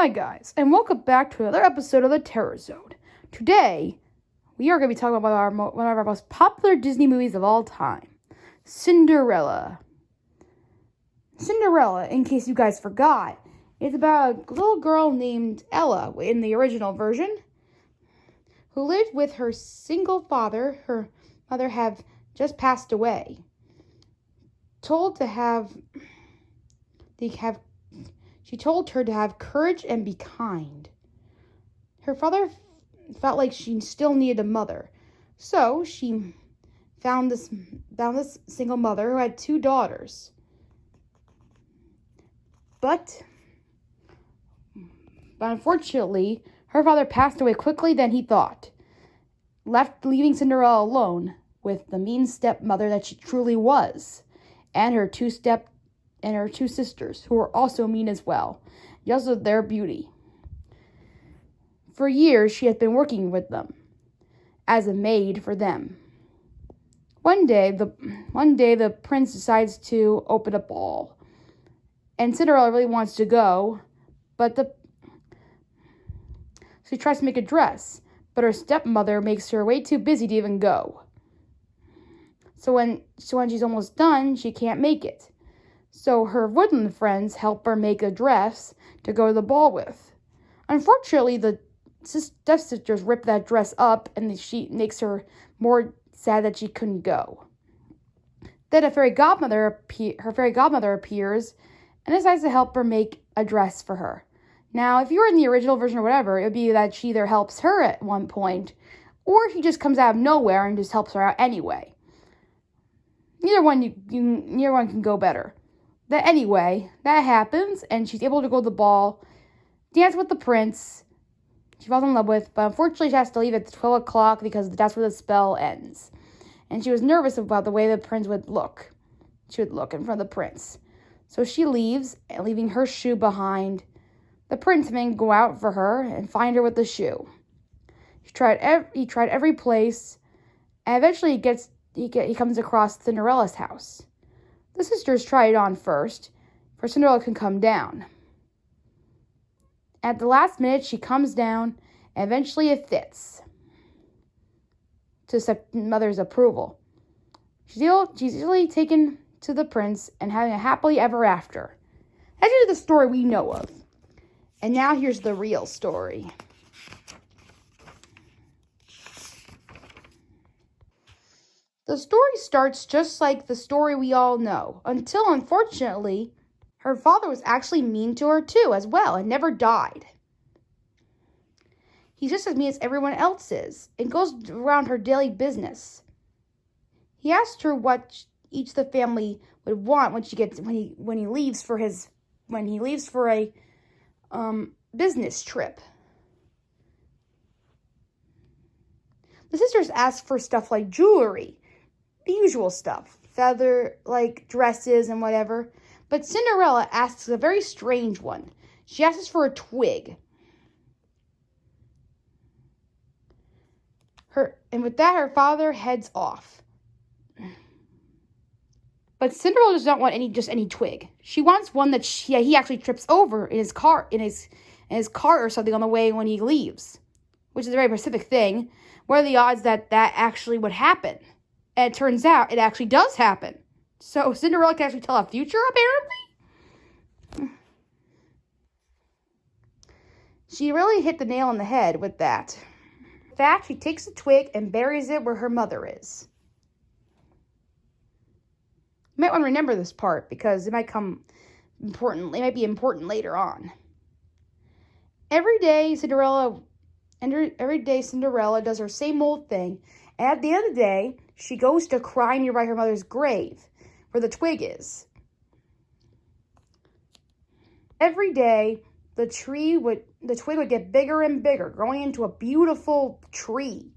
Hi guys, and welcome back to another episode of the Terror Zone. Today, we are going to be talking about one of our most popular Disney movies of all time, Cinderella. Cinderella, in case you guys forgot, is about a little girl named Ella in the original version, who lived with her single father. Her mother had just passed away. She told her to have courage and be kind. Her father felt like she still needed a mother, so she found this single mother who had 2 daughters. But unfortunately, her father passed away quickly than he thought, leaving Cinderella alone with the mean stepmother that she truly was, and her 2 sisters, who were also mean as well, just with their beauty. For years, she had been working with them as a maid for them. One day, the prince decides to open a ball, and Cinderella really wants to go, but she tries to make a dress, but her stepmother makes her way too busy to even go. So when she's almost done, she can't make it. So her woodland friends help her make a dress to go to the ball with. Unfortunately, the stepsisters rip that dress up, and she makes her more sad that she couldn't go. Then her fairy godmother appears and decides to help her make a dress for her. Now, if you were in the original version or whatever, it would be that she either helps her at one point, or she just comes out of nowhere and just helps her out anyway. Neither one can go better. But anyway, that happens, and she's able to go to the ball, dance with the prince she falls in love with, but unfortunately she has to leave at 12 o'clock because that's where the spell ends. And she was nervous about the way the prince would look. She would look in front of the prince. So she leaves, leaving her shoe behind. The prince may go out for her and find her with the shoe. He tried every place, and eventually he comes across Cinderella's house. The sisters try it on first, for Cinderella can come down. At the last minute, she comes down, and eventually it fits, to mother's approval. She's easily taken to the prince and having a happily ever after. That's just the story we know of. And now here's the real story. The story starts just like the story we all know, until, unfortunately, her father was actually mean to her too, as well, and never died. He's just as mean as everyone else is, and goes around her daily business. He asked her what each of the family would want when he leaves for a business trip. The sisters ask for stuff like jewelry, the usual stuff, like dresses and whatever. But Cinderella asks a very strange one. She asks for a twig. And with that, her father heads off. But Cinderella does not want any twig. She wants one that he actually trips over in his car or something on the way when he leaves, which is a very specific thing. What are the odds that actually would happen? And it turns out it actually does happen. So Cinderella can actually tell a future, apparently? She really hit the nail on the head with that. In fact, she takes the twig and buries it where her mother is. You might want to remember this part because it might be important later on. Every day Cinderella does her same old thing, and at the end of the day, she goes to cry nearby her mother's grave, where the twig is. Every day, the twig would get bigger and bigger, growing into a beautiful tree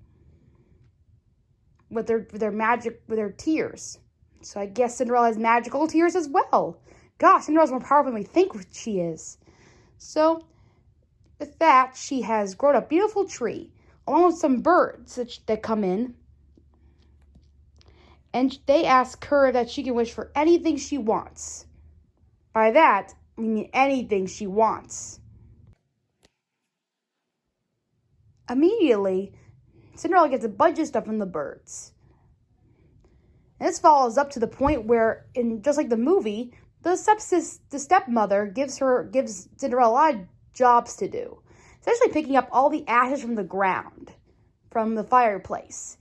with their tears. So I guess Cinderella has magical tears as well. Gosh, Cinderella's more powerful than we think she is. So with that, she has grown a beautiful tree, along with some birds that come in. And they ask her that she can wish for anything she wants. By that, I mean anything she wants. Immediately, Cinderella gets a bunch of stuff from the birds. And this follows up to the point where, in just like the movie, the stepmother gives Cinderella a lot of jobs to do, especially picking up all the ashes from the ground, from the fireplace.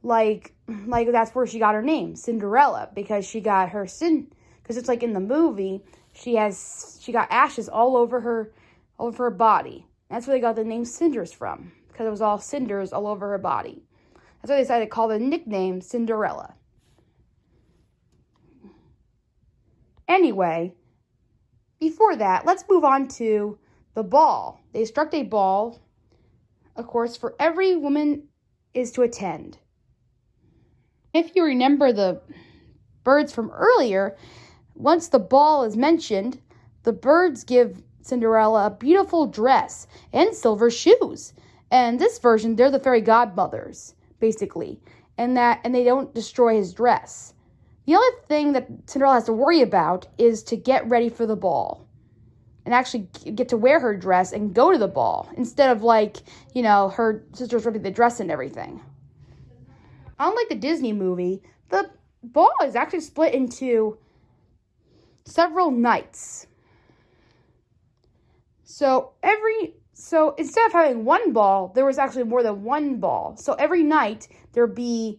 Like that's where she got her name, Cinderella, because she got her because it's like in the movie, she got ashes all over her body. That's where they got the name Cinders from, because it was all cinders all over her body. That's why they decided to call the nickname Cinderella. Anyway, before that, let's move on to the ball. They struck a ball, of course, for every woman is to attend. If you remember the birds from earlier, once the ball is mentioned, the birds give Cinderella a beautiful dress and silver shoes. And this version, they're the fairy godmothers, basically, and they don't destroy his dress. The only thing that Cinderella has to worry about is to get ready for the ball and actually get to wear her dress and go to the ball instead of her sisters ripping the dress and everything. Unlike the Disney movie, the ball is actually split into several nights. So instead of having one ball, there was actually more than one ball. So every night it would be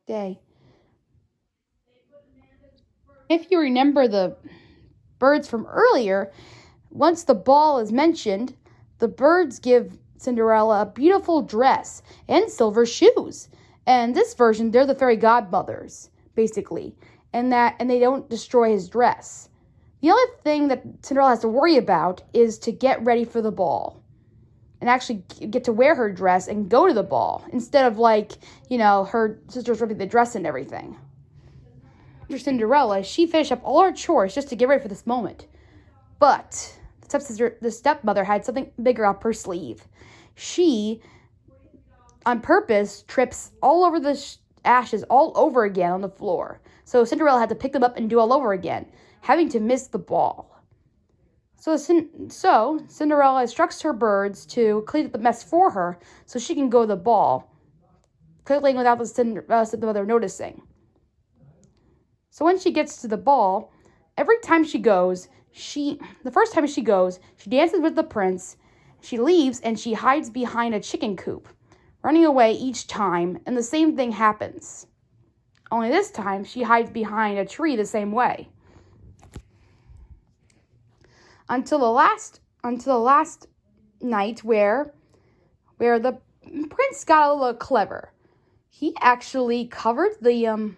day. If you remember the birds from earlier, once the ball is mentioned, the birds give Cinderella a beautiful dress and silver shoes. And this version, they're the fairy godmothers, basically, and they don't destroy his dress. The only thing that Cinderella has to worry about is to get ready for the ball and actually get to wear her dress and go to the ball instead of her sisters ripping the dress and everything. After Cinderella, she finished up all her chores just to get ready for this moment. But the stepmother had something bigger up her sleeve. She, on purpose, trips all over the ashes all over again on the floor. So Cinderella had to pick them up and do all over again, having to miss the ball. So Cinderella instructs her birds to clean up the mess for her so she can go to the ball, quickly without the stepmother noticing. So when she gets to the ball, the first time she goes, she dances with the prince. She leaves and she hides behind a chicken coop, running away each time, and the same thing happens. Only this time, she hides behind a tree the same way. Until the last night where the prince got a little clever. He actually covered the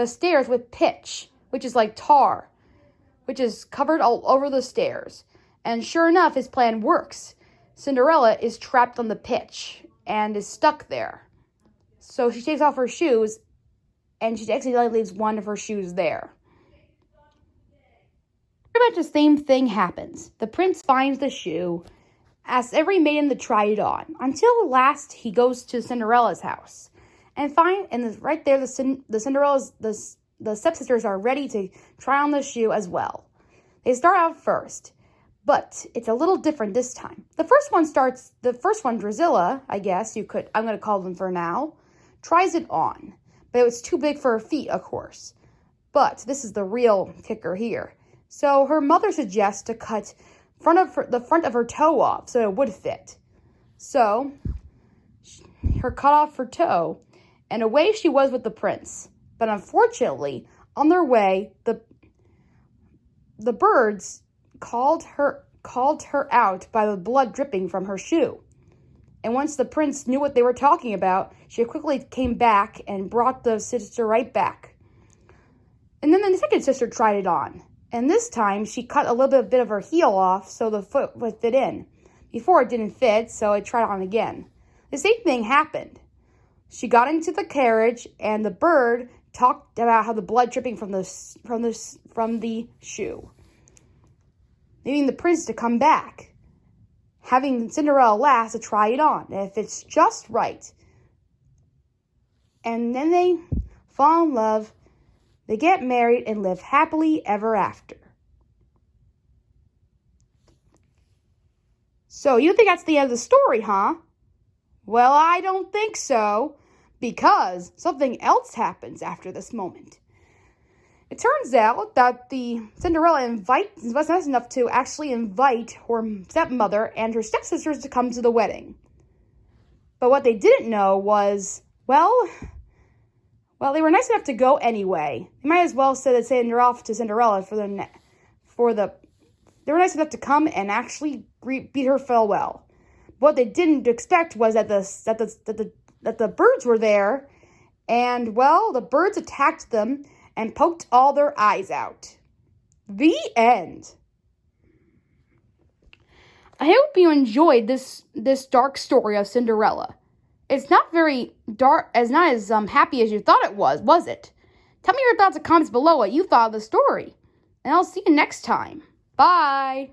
stairs with pitch, which is like tar, which is covered all over the stairs. And sure enough, his plan works. Cinderella is trapped on the pitch and is stuck there. So she takes off her shoes, and she accidentally leaves one of her shoes there. Pretty much the same thing happens. The prince finds the shoe, asks every maiden to try it on, until at last he goes to Cinderella's house, and right there the stepsisters are ready to try on the shoe as well. They start out first, but it's a little different this time. The first one, Drusilla, I'm going to call them for now, tries it on, but it was too big for her feet, of course. But this is the real kicker here. So her mother suggests to cut the front of her toe off so it would fit. So her cut off her toe, and away she was with the prince. But unfortunately, on their way, the birds called her out by the blood dripping from her shoe. And once the prince knew what they were talking about, she quickly came back and brought the sister right back. And then the second sister tried it on. And this time, she cut a little bit of her heel off so the foot would fit in. Before it didn't fit, so I tried on again. The same thing happened. She got into the carriage, and the bird talked about how the blood dripping from the shoe, leaving the prince to come back, having Cinderella last to try it on, and if it's just right. And then they fall in love, they get married, and live happily ever after. So you think that's the end of the story, huh? Well, I don't think so, because something else happens after this moment. It turns out that the Cinderella was nice enough to actually invite her stepmother and her stepsisters to come to the wedding. But what they didn't know was, well, they were nice enough to go anyway. They might as well send her off to Cinderella they were nice enough to come and actually bid her farewell. What they didn't expect was that the birds were there, and well, the birds attacked them and poked all their eyes out. The end. I hope you enjoyed this dark story of Cinderella. It's not very dark, not as happy as you thought it was it? Tell me your thoughts and comments below what you thought of the story. And I'll see you next time. Bye!